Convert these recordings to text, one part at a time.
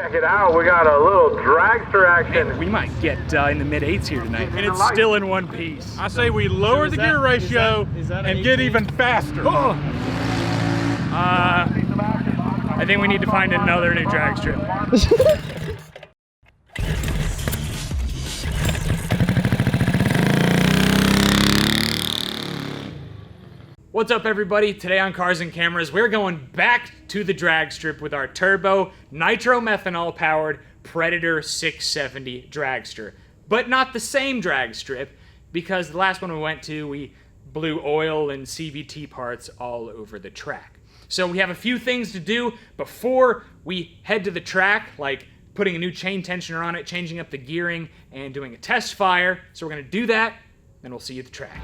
Check it out, we got a little dragster action. Man, we might get in the mid-8s here tonight, and it's still in one piece. I say we lower the gear ratio and get even faster. Oh. I think we need to find another new drag strip. What's up, everybody? Today on Cars and Cameras, we're going back to the drag strip with our turbo nitro methanol powered Predator 670 dragster. But not the same drag strip, because the last one we went to, we blew oil and CVT parts all over the track. So we have a few things to do before we head to the track, like putting a new chain tensioner on it, changing up the gearing, and doing a test fire. So we're gonna do that, then we'll see you at the track.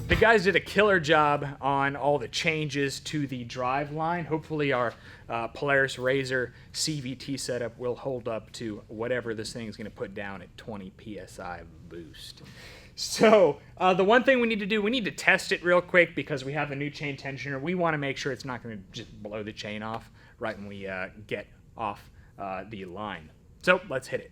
The guys did a killer job on all the changes to the drive line. Hopefully our Polaris Razor CVT setup will hold up to whatever this thing is going to put down at 20 PSI boost. So the one thing we need to do, we need to test it real quick because we have the new chain tensioner. We want to make sure it's not going to just blow the chain off right when we get off the line. So let's hit it.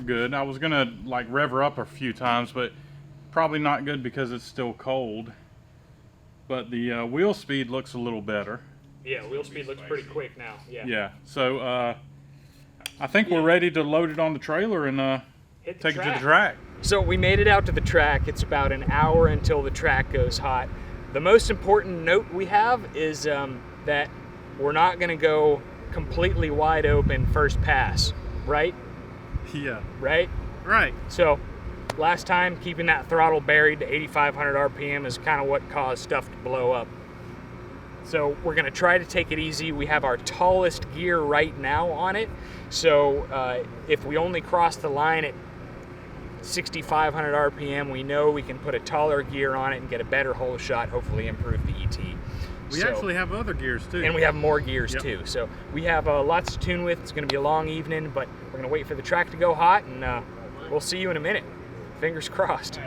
Good. I was gonna like rev her up a few times, but probably not good because it's still cold. But the wheel speed looks a little better. Yeah, wheel speed looks pretty quick now. Yeah. Yeah. So I think we're ready to load it on the trailer and take it to the track. So we made it out to the track. It's about an hour until the track goes hot. The most important note we have is that we're not going to go completely wide open first pass, right? Yeah. Right? Right. So last time, keeping that throttle buried to 8,500 RPM is kind of what caused stuff to blow up. So we're going to try to take it easy. We have our tallest gear right now on it. So if we only cross the line at 6,500 RPM, we know we can put a taller gear on it and get a better hole shot, hopefully improve the ET. We actually have other gears too. And we have more gears too. So we have lots to tune with. It's going to be a long evening, but we're going to wait for the track to go hot, and we'll see you in a minute. Fingers crossed.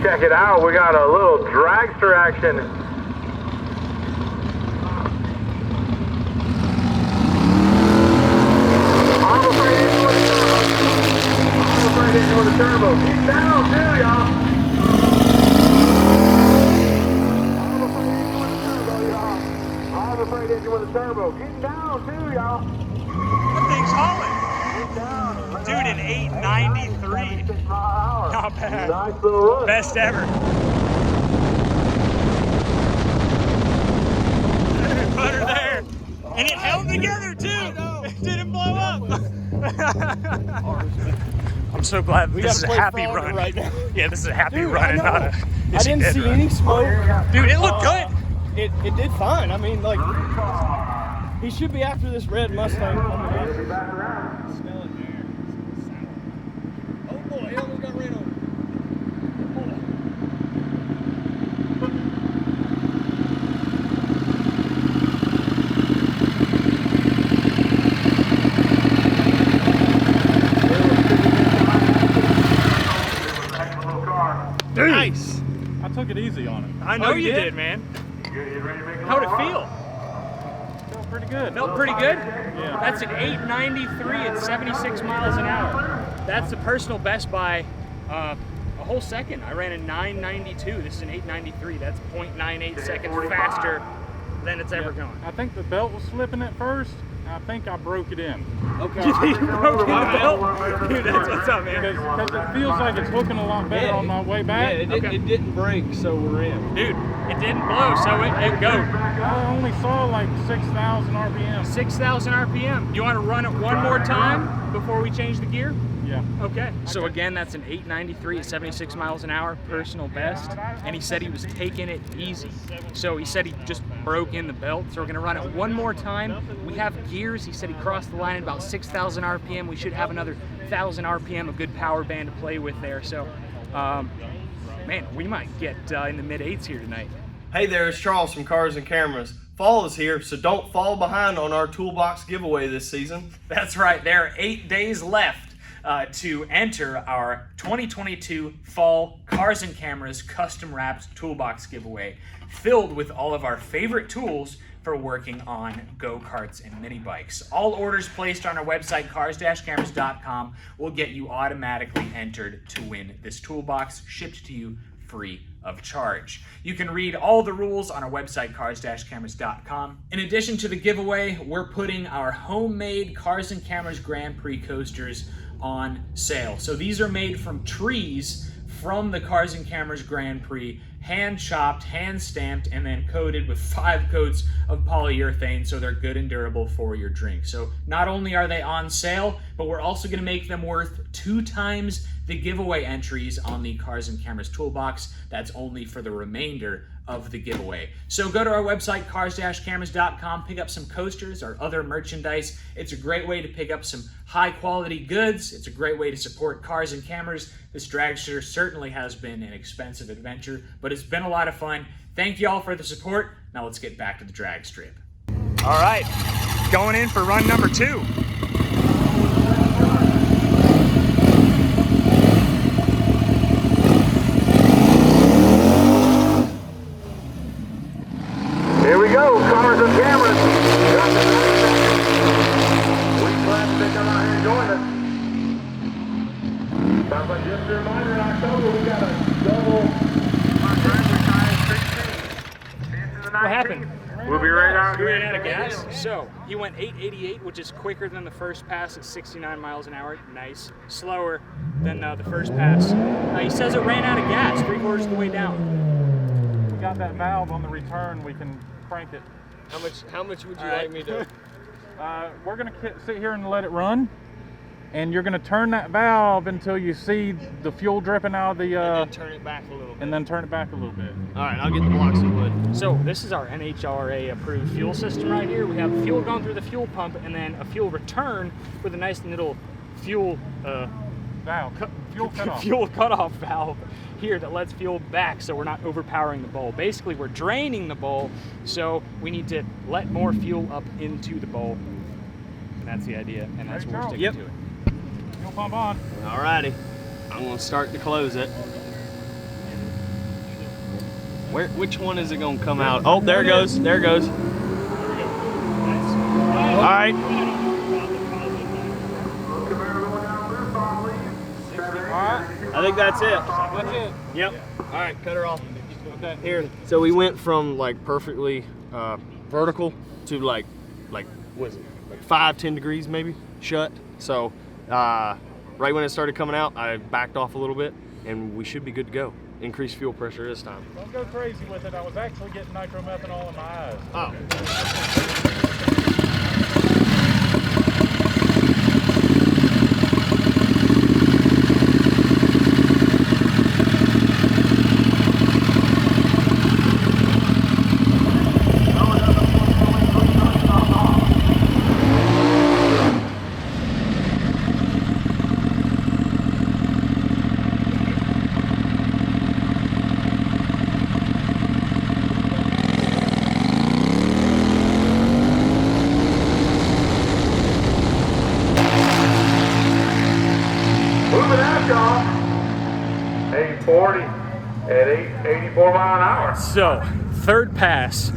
Check it out, we got a little dragster action. I'm afraid into the turbo. Keep down too, y'all. I'm afraid into the turbo. Get down too, y'all. That thing's hauling. Dude, an 893. Not bad. Nice little run. Best ever. Put her there. And it held together too. It didn't blow up. I'm so glad this is a happy run. Right now. Yeah, this is a happy run and not a. I didn't see any smoke. Dude, it looked good. It did fine. I mean, like, he should be after this red Mustang. Smell it there. Oh boy. took it easy on it. I know you did, man. How'd it feel? Felt pretty good. Felt pretty good? Yeah. That's an 893 at 76 miles an hour. That's the personal best by a whole second. I ran a 992. This is an 893. That's 0.98 seconds faster than it's ever gone. I think the belt was slipping at first. I think I broke it in. Okay. You think you broke the belt? Dude, that's what's up, man. Because it feels like it's hooking a lot better on my way back. Yeah, it didn't break, so we're in. Dude, it didn't blow, so it go. I only saw like 6,000 RPM. 6,000 RPM. You want to run it one more time before we change the gear? Yeah. Okay. So again, that's an 893 at 76 miles an hour, personal best. And he said he was taking it easy. So he said he just broke in the belt. So we're gonna run it one more time. We have gears. He said he crossed the line at about 6,000 RPM. We should have another 1,000 RPM, a good power band to play with there. So, man, we might get in the mid-8s here tonight. Hey there, it's Charles from Cars and Cameras. Fall is here, so don't fall behind on our toolbox giveaway this season. That's right. There are 8 days left to enter our 2022 Fall Cars and Cameras Custom Wrapped Toolbox giveaway, filled with all of our favorite tools for working on go-karts and mini bikes. All orders placed on our website, CarsandCameras.com, will get you automatically entered to win this toolbox, shipped to you free of charge. You can read all the rules on our website, Cars-Cameras.com. In addition to the giveaway, we're putting our homemade Cars and Cameras Grand Prix coasters on sale. So these are made from trees from the Cars and Cameras Grand Prix, hand chopped, hand stamped, and then coated with 5 coats of polyurethane so they're good and durable for your drink. So not only are they on sale, but we're also going to make them worth 2 times the giveaway entries on the Cars and Cameras Toolbox. That's only for the remainder of the giveaway. So go to our website, Cars-Cameras.com, pick up some coasters or other merchandise. It's a great way to pick up some high quality goods. It's a great way to support Cars and Cameras. This dragster certainly has been an expensive adventure, but it's been a lot of fun. Thank you all for the support. Now let's get back to the drag strip. All right, going in for run number 2. Here we go, Cars and Cameras. We're glad to come out here and join us. Sounds like just a reminder, in October we got a double What happened? We'll be right out He here. ran out of gas. So he went 888, which is quicker than the first pass at 69 miles an hour. Nice. Slower than the first pass. He says it ran out of gas 3/4 of the way down. We got that valve on the return. We can crank it. How much would you All right. like me to? We're gonna sit here and let it run, and you're gonna turn that valve until you see the fuel dripping out of the. And then turn it back a little bit. And then turn it back a little bit. All right, I'll get the blocks of wood. So this is our NHRA approved fuel system right here. We have fuel going through the fuel pump and then a fuel return with a nice little fuel Valve. Fuel cutoff. fuel cutoff valve here that lets fuel back so we're not overpowering the bowl. Basically, we're draining the bowl, so we need to let more fuel up into the bowl. And that's the idea, and that's what we're sticking to it. Fuel pump on. All righty, I'm gonna start to close it. Which one is it gonna come out? Oh, there it goes. There it goes. All right. I think that's it. That's it. Yep. All right, cut her off. Okay. Here. So we went from like perfectly vertical to like what is it? Like 5-10 degrees maybe shut. So right when it started coming out, I backed off a little bit, and we should be good to go. Increased fuel pressure this time. Don't go crazy with it. I was actually getting nitromethanol in my eyes. Oh. Moving out, y'all. 840. at 84 mile an hour. So, third pass.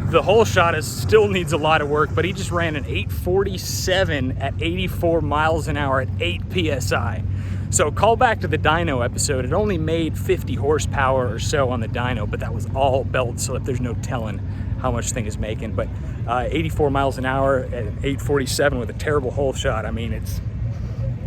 The whole shot still needs a lot of work, but he just ran an 847 at 84 miles an hour at 8 PSI. So call back to the dyno episode. It only made 50 horsepower or so on the dyno, but that was all belt slip. There's no telling how much thing is making, but 84 miles an hour at 847 with a terrible hole shot. I mean, it's,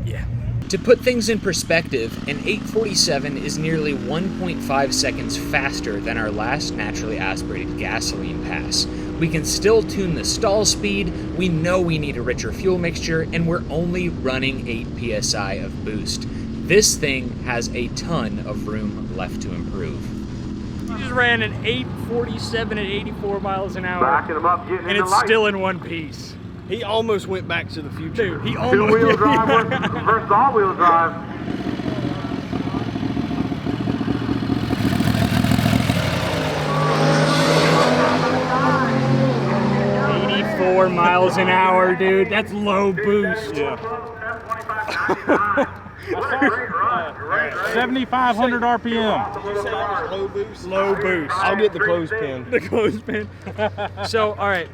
yeah. To put things in perspective, an 847 is nearly 1.5 seconds faster than our last naturally aspirated gasoline pass. We can still tune the stall speed, we know we need a richer fuel mixture, and we're only running 8 PSI of boost. This thing has a ton of room left to improve. He just ran an 847 at 84 miles an hour. Backing him up, getting and in it's the light. still in one piece. He almost went back to the future. Dude, he almost... Two-wheel drive versus all-wheel drive. miles an hour, dude. That's low boost. Yeah. Great run. 7,500 RPM. Did you say that was low boost? Low boost. I'll get the clothespin. The clothespin. So, all right.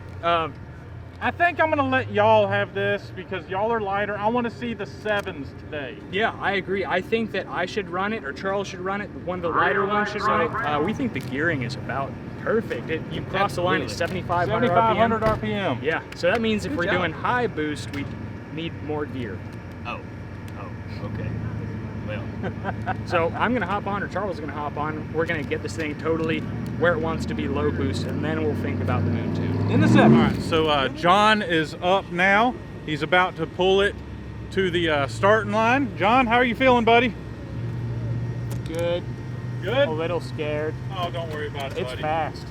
I think I'm gonna let y'all have this because y'all are lighter. I want to see the 7s today. Yeah, I agree. I think that I should run it, or Charles should run it. One of the lighter ones should run it. We think the gearing is about perfect. You cross the line at 7,500 7,500 RPM. RPM. Yeah. So that means if Good we're job. doing high boost, we need more gear. Oh, okay. Well, So I'm gonna hop on, or Charles is gonna hop on. We're gonna get this thing totally where it wants to be, low boost, and then we'll think about the moon too. In the 7. All right, so John is up now. He's about to pull it to the starting line. John, how are you feeling, buddy? Good. Good? A little scared. Oh, don't worry about it, It's buddy. fast.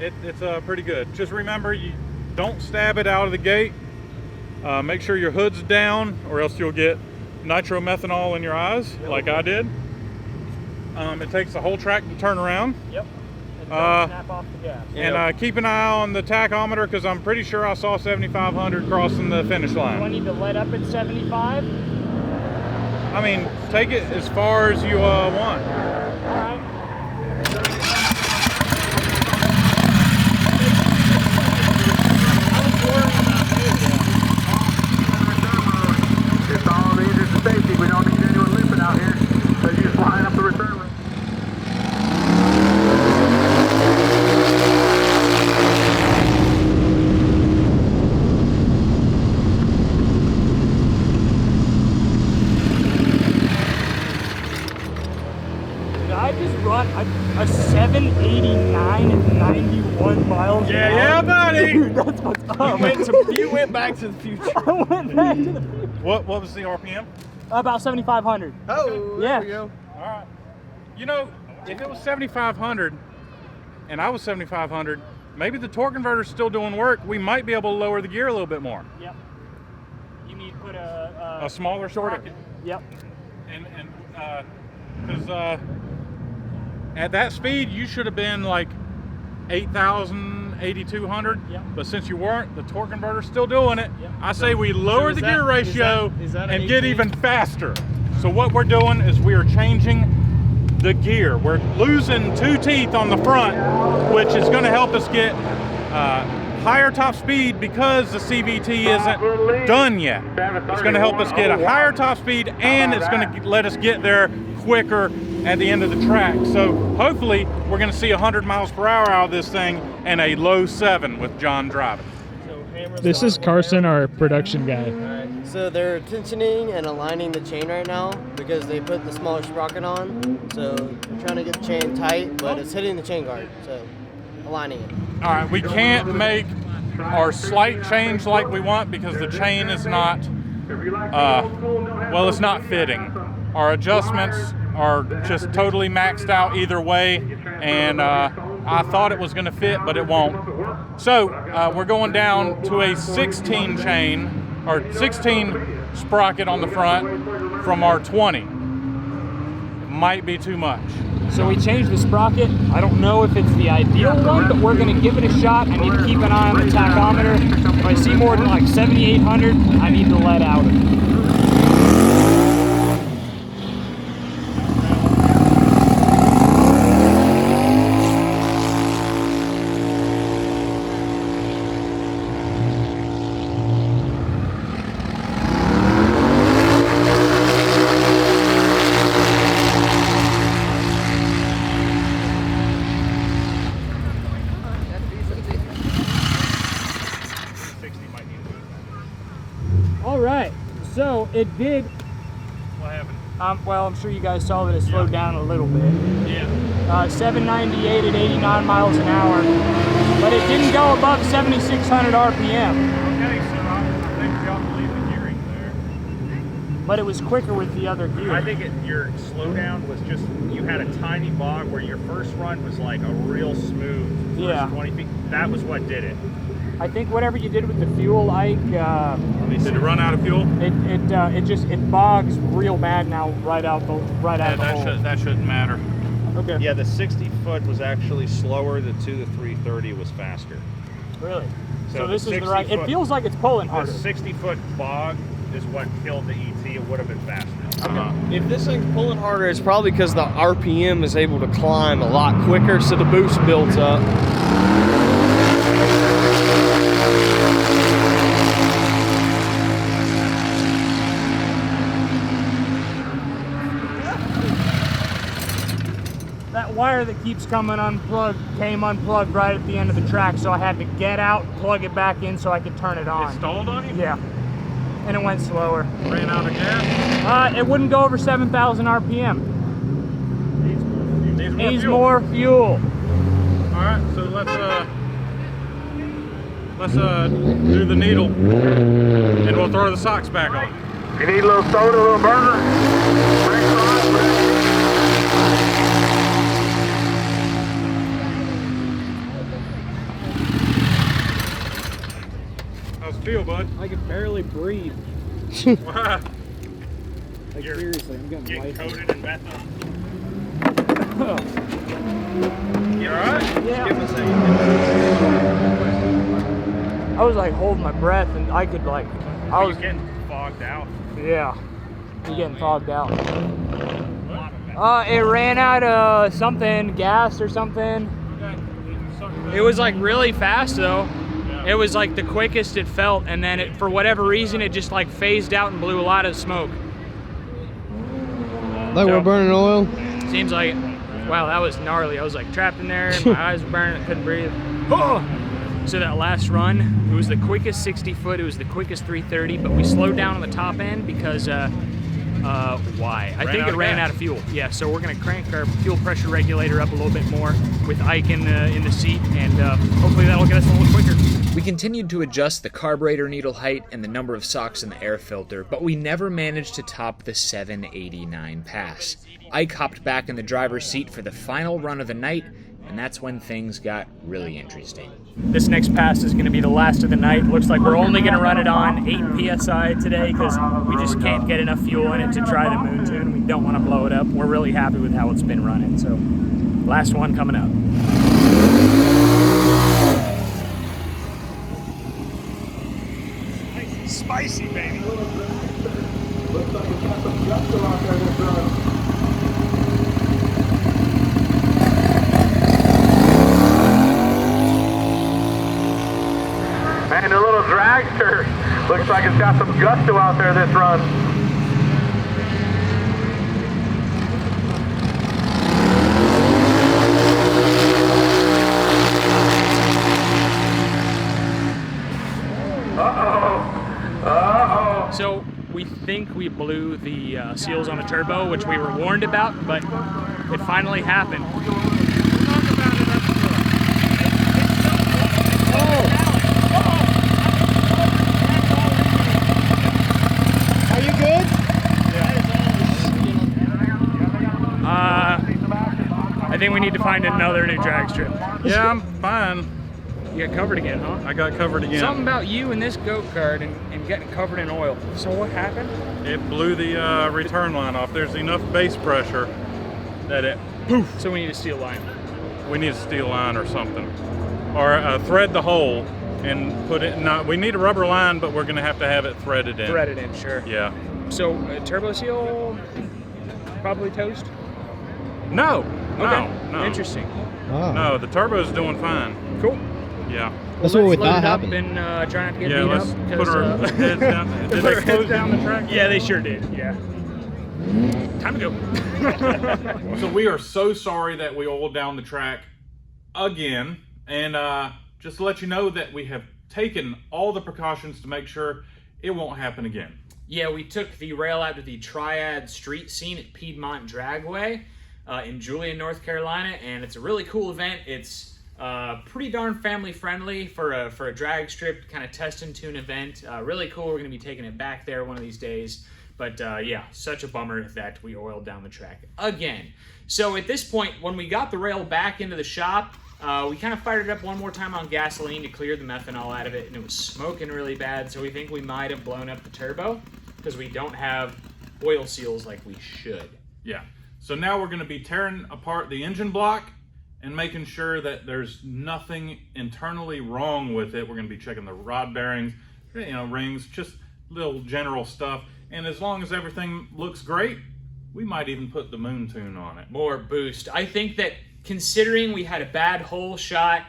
It's pretty good. Just remember, you don't stab it out of the gate. Make sure your hood's down, or else you'll get nitro methanol in your eyes, like I did. It takes the whole track to turn around. Yep. And don't snap off the gas. And keep an eye on the tachometer, because I'm pretty sure I saw 7,500 crossing the finish Do I line. need to let up at 75? I mean, take it as far as you want. All right. It's all the engines of safety. We don't need anyone limping out here. So you just line up the return lane. Did I just run a 789 at 91 miles an hour? Yeah, buddy. Dude, that's what's up. you went back to the future. I went back to the What was the RPM? about 7,500. Oh, Yeah. there we go. All right. You know, if it was 7,500 and I was 7,500, maybe the torque converter's still doing work. We might be able to lower the gear a little bit more. Yep. You need to put A smaller sprocket. Yep. And because at that speed, you should have been like 8,000, 8,200. Yep. But since you weren't, the torque converter's still doing it. Yep. I say we lower is the that- gear ratio is that an and get 18? even faster. So what we're doing is we are changing the gear. We're losing 2 teeth on the front, which is going to help us get higher top speed because the CVT isn't done yet. It's going to help us get a higher top speed, and it's going to let us get there quicker at the end of the track. So hopefully we're going to see 100 miles per hour out of this thing and a low 7 with John driving. This is Carson, our production guy. Alright, so they're tensioning and aligning the chain right now because they put the smaller sprocket on. So they're trying to get the chain tight, but it's hitting the chain guard, so aligning it. All right, we can't make our slight change like we want because the chain is not, well, it's not fitting. Our adjustments are just totally maxed out either way, and I thought it was going to fit, but it won't. So we're going down to a 16 chain, or 16 sprocket on the front from our 20. It might be too much. So we changed the sprocket. I don't know if it's the ideal one, but we're gonna give it a shot. I need to keep an eye on the tachometer. If I see more than like 7,800, I need to let out. it did. What happened? Well, I'm sure you guys saw that it slowed down a little bit. Yeah. 798 at 89 miles an hour, but it didn't go above 7,600 RPM. Okay, so I think y'all believe the gearing there. But it was quicker with the other gear. I think your slowdown was just, you had a tiny bog where your first run was like a real smooth first 20 feet. That was what did it. I think whatever you did with the fuel, Ike, Did it run out of fuel? it bogs real bad now right out of the hole. That shouldn't matter. Okay. Yeah, the 60 foot was actually slower. The 2 to 330 was faster. Really? So So this the is the 60 right. It foot- feels like it's pulling The harder. 60 foot bog is what killed the ET. It would have been faster. If this thing's pulling harder, it's probably because the RPM is able to climb a lot quicker, so the boost builds up. That wire that keeps coming unplugged came unplugged right at the end of the track, so I had to get out, plug it back in so I could turn it on. It stalled on you? Yeah. And it went slower. Ran out of gas? It wouldn't go over 7,000 RPM. Needs fuel. more fuel. All right, so let's do the needle, and we'll throw the socks back on. You need a little soda, a little burger? French fries, whatever. How's it feel, bud? I can barely breathe. Wow. Like seriously, I'm getting Get lightheaded. coated in methanol. You all right? Yeah. Give us a I was like holding my breath, and I could like, I You're was, getting fogged out. yeah, you're getting fogged out. It ran out of something, gas or something. It was like really fast though. It was like the quickest it felt, and then it, for whatever reason, it just like phased out and blew a lot of smoke. Like we're burning oil. Seems like it. Wow, that was gnarly. I was like trapped in there, and my eyes were burning, I couldn't breathe. Oh! So that last run, it was the quickest 60 foot, it was the quickest 330, but we slowed down on the top end because, why? I think it ran out of fuel. Yeah, so we're gonna crank our fuel pressure regulator up a little bit more with Ike in the seat, and hopefully that'll get us a little quicker. We continued to adjust the carburetor needle height and the number of socks in the air filter, but we never managed to top the 789 pass. Ike hopped back in the driver's seat for the final run of the night, and that's when things got really interesting. This next pass is going to be the last of the night. Looks like we're only going to run it on 8 PSI today because we just can't get enough fuel in it to try the moon tune. We don't want to blow it up. We're really happy with how it's been running. So, last one coming up. Spicy, baby. Looks like it's got some gusto out there this run. Man, the little dragster looks like it's got some gusto out there this run. So we think we blew the seals on the turbo, which we were warned about, but it finally happened. Are you good? I think we need to find another new drag strip. Yeah, I'm fine. You got covered again, huh? I got covered again. Something about you and this go-kart and getting covered in oil. So what happened? It blew the return line off. There's enough base pressure that it poof. So we need a steel line. We need a steel line or something, or thread the hole and put it. Not. We need a rubber line, but we're gonna have to have it threaded in. Threaded in, sure. Yeah. So turbo seal, probably toast. No. Okay. No. Interesting. Oh. No. The turbo's doing fine. Cool. Yeah. That's what we Let's load thought it up happened. and try not to get Yeah. beat Let's up. put our heads down. Did Put they our close heads down the track? Yeah, they sure did. Yeah. Time to go. So we are so sorry that we oiled down the track again, and just to let you know that we have taken all the precautions to make sure it won't happen again. Yeah, we took the rail out to the Triad street scene at Piedmont Dragway in Julian, North Carolina, and it's a really cool event. It's pretty darn family friendly for a drag strip kind of test and tune event. Really cool. We're going to be taking it back there one of these days. But yeah, such a bummer that we oiled down the track again. So at this point, when we got the rail back into the shop, we kind of fired it up one more time on gasoline to clear the methanol out of it, and it was smoking really bad, so we think we might have blown up the turbo because we don't have oil seals like we should. Yeah. So now we're going to be tearing apart the engine block and making sure that there's nothing internally wrong with it. We're going to be checking the rod bearings, you know, rings, just little general stuff. And as long as everything looks great, we might even put the moon tune on it. More boost. I think that considering we had a bad hole shot,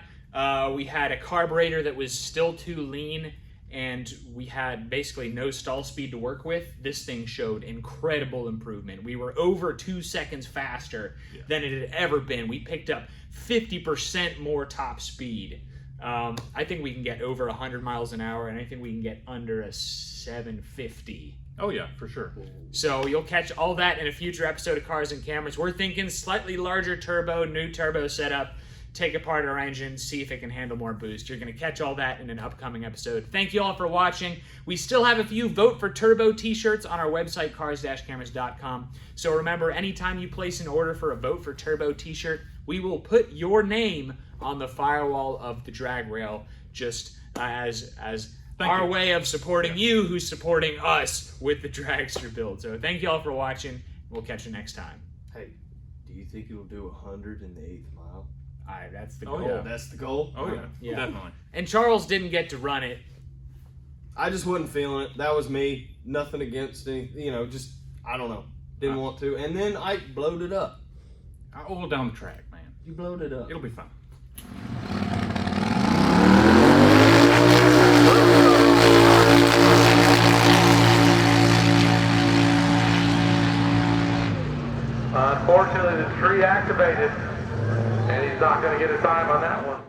we had a carburetor that was still too lean, and we had basically no stall speed to work with, this thing showed incredible improvement. We were over 2 seconds faster than it had ever been. We picked up 50% more top speed. I think we can get over 100 miles an hour, and I think we can get under a 750. Oh yeah, for sure. So you'll catch all that in a future episode of Cars and Cameras. We're thinking slightly larger turbo, new turbo setup, take apart our engine, see if it can handle more boost. You're going to catch all that in an upcoming episode. Thank you all for watching. We still have a few Vote for Turbo t-shirts on our website, cars-cameras.com. So remember, anytime you place an order for a Vote for Turbo t-shirt, we will put your name on the firewall of the drag rail, just as our way of supporting you who's supporting us with the Dragster build. So thank you all for watching. We'll catch you next time. Hey, do you think it'll do 100 in the 8th mile? Alright, that's the goal. Oh, yeah. That's the goal? Oh yeah, definitely. And Charles didn't get to run it. I just wasn't feeling it. That was me. Nothing against any, you know, just, I don't know. Didn't want to. And then I blowed it up. I'll oil down the track, man. You blowed it up. It'll be fun. Unfortunately, the tree activated, and he's not going to get a time on that one.